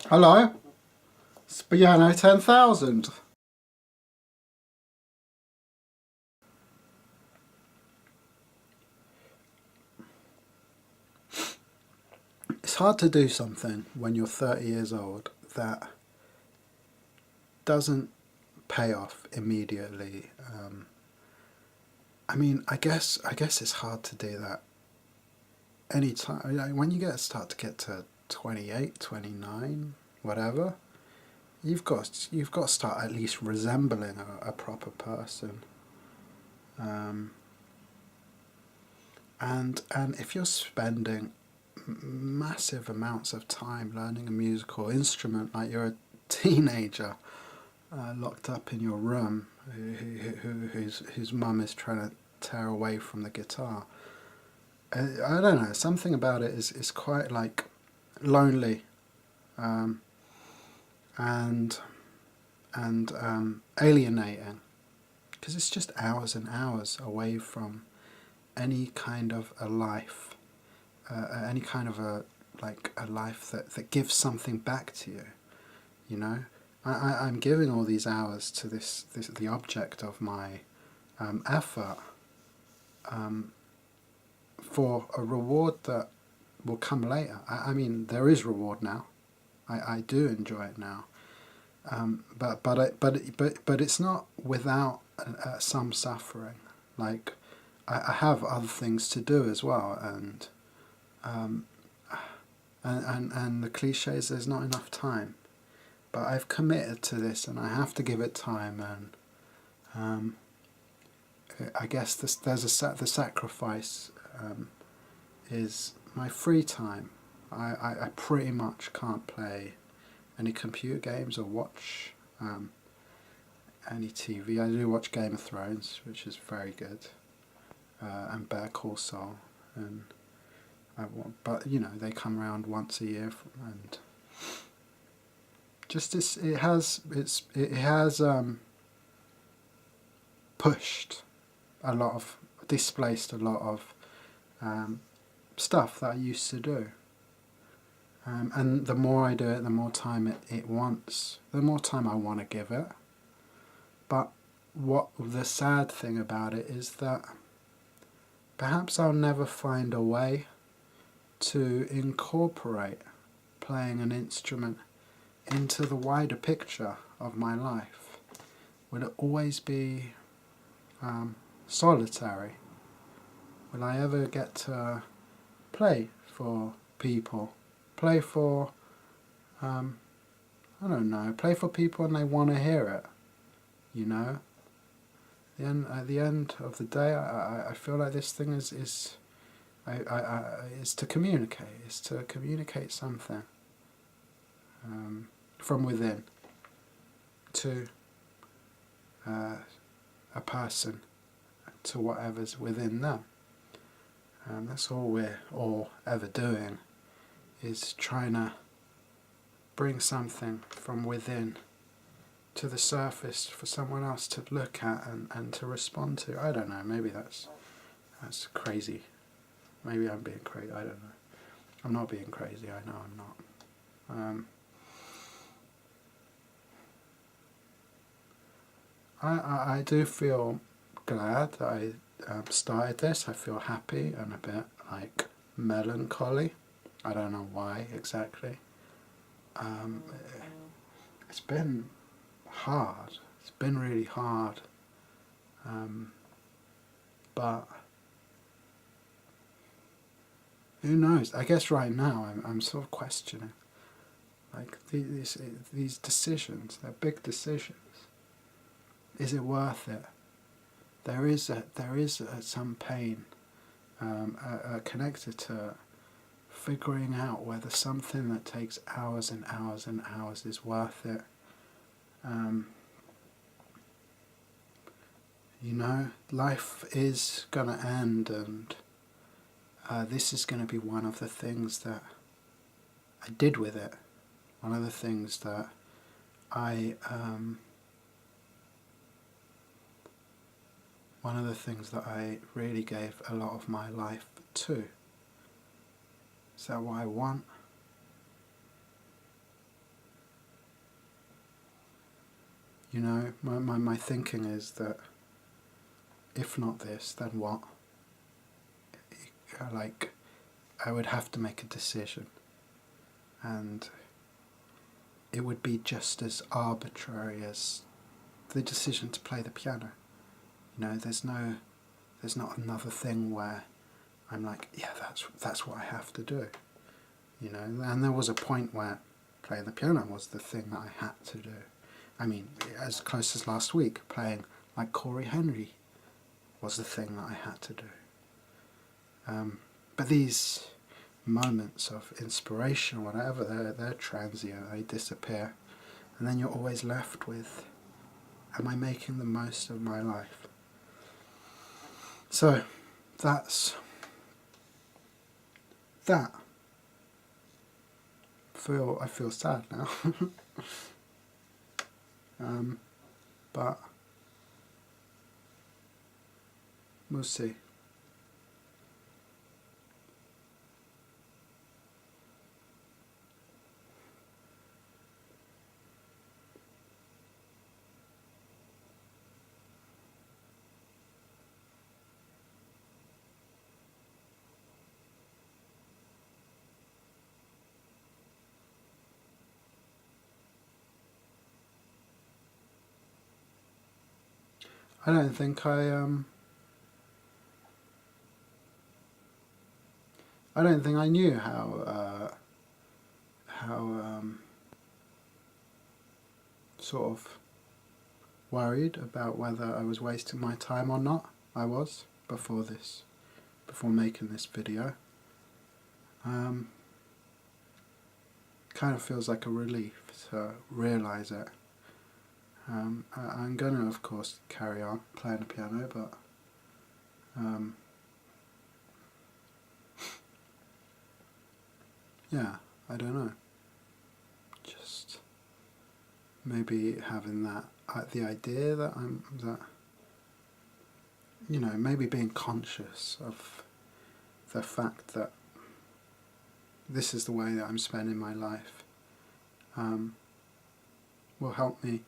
Hello, it's Piano 10,000. It's hard to do something when you're 30 years old that doesn't pay off immediately. I guess it's hard to do that anytime. When you start to get to 28, 29, whatever, you've got to start at least resembling a proper person. Um, and if you're spending massive amounts of time learning a musical instrument like you're a teenager, locked up in your room, whose mum is trying to tear away from the guitar. I don't know, something about it is quite like lonely, um, and alienating, because it's just hours and hours away from any kind of a life, any kind of a life that gives something back to you. You know, I'm giving all these hours to this the object of my effort, um, for a reward that will come later. I mean, there is reward now. I do enjoy it now, but it's not without some suffering. Like, I have other things to do as well, um, and the cliche is there's not enough time. But I've committed to this, and I have to give it time. And I guess the sacrifice is my free time. I pretty much can't play any computer games or watch any TV. I do watch Game of Thrones, which is very good, and Better Call Saul, and but they come around once a year, and just this, it has pushed displaced a lot of stuff that I used to do. And the more I do it, the more time it wants, the more time I want to give it. But what the sad thing about it is that perhaps I'll never find a way to incorporate playing an instrument into the wider picture of my life. Will it always be solitary? Will I ever get to play for people? Play for, I don't know, play for people and they want to hear it, you know? At the end of the day, I feel like this thing is to communicate. It's to communicate something from within to a person, to whatever's within them. That's all we're all ever doing, is trying to bring something from within to the surface for someone else to look at and to respond to. I don't know, maybe that's crazy. Maybe I'm being crazy, I don't know. I'm not being crazy, I know I'm not. I do feel glad that I started this. I feel happy and a bit like melancholy. I don't know why exactly. It's been hard. It's been really hard. But who knows? I guess right now I'm sort of questioning, like, these decisions. They're big decisions. Is it worth it? There is some pain connected to figuring out whether something that takes hours and hours and hours is worth it. Life is going to end, and this is going to be one of the things that I did with it. One of the things that I really gave a lot of my life to. Is that what I want? You know, my thinking is that if not this, then what? Like, I would have to make a decision, and it would be just as arbitrary as the decision to play the piano. You know, there's not another thing where I'm like, yeah, that's what I have to do. You know, and there was a point where playing the piano was the thing that I had to do. I mean, as close as last week, playing like Corey Henry was the thing that I had to do. But these moments of inspiration, whatever, they're transient, they disappear. And then you're always left with, am I making the most of my life? So, that's that. I feel sad now. But we'll see. I don't think I don't think I knew how sort of worried about whether I was wasting my time or not. I was before making this video. Kind of feels like a relief to realise it. I'm going to, of course, carry on playing the piano, but yeah, I don't know. Just maybe having the idea that you know, maybe being conscious of the fact that this is the way that I'm spending my life will help me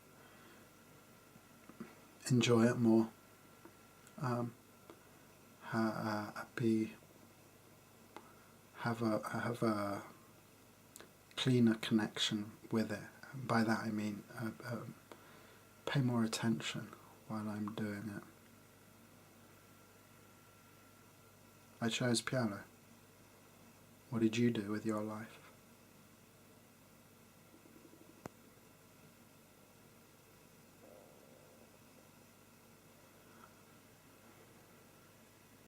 enjoy it more, have a cleaner connection with it. By that I mean pay more attention while I'm doing it. I chose piano. What did you do with your life?